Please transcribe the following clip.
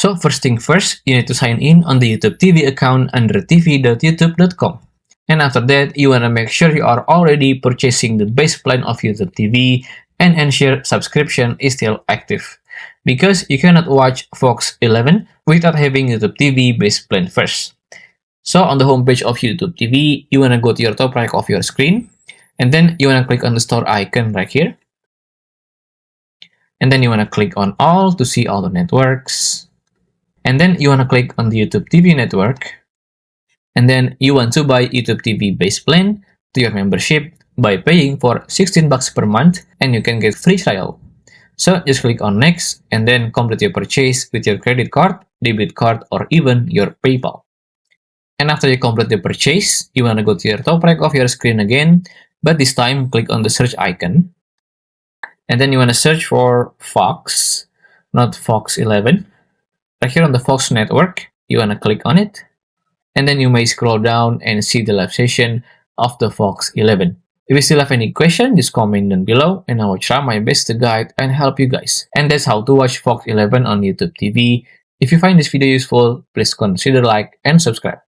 So first thing first, you need to sign in on the YouTube TV account under tv.youtube.com. And after that, you want to make sure you are already purchasing the base plan of YouTube TV and ensure subscription is still active. Because you cannot watch Fox 11 without having YouTube TV base plan first. So on the homepage of YouTube TV, you want to go to your top right of your screen. And then you want to click on the store icon right here. And then you want to click on all to see all the networks. And then you want to click on the YouTube TV network. And then you want to buy YouTube TV base plan to your membership by paying for 16 bucks per month and you can get free trial. So just click on next and then complete your purchase with your credit card, debit card, or even your PayPal. And after you complete the purchase, you want to go to your top right of your screen again, but this time click on the search icon. And then you want to search for Fox, not Fox 11. Right here on the Fox network, you want to click on it. And then you may scroll down and see the live session of the Fox 11. If you still have any question, just comment down below and I will try my best to guide and help you guys. And that's how to watch Fox 11 on YouTube TV. If you find this video useful, please consider like and subscribe.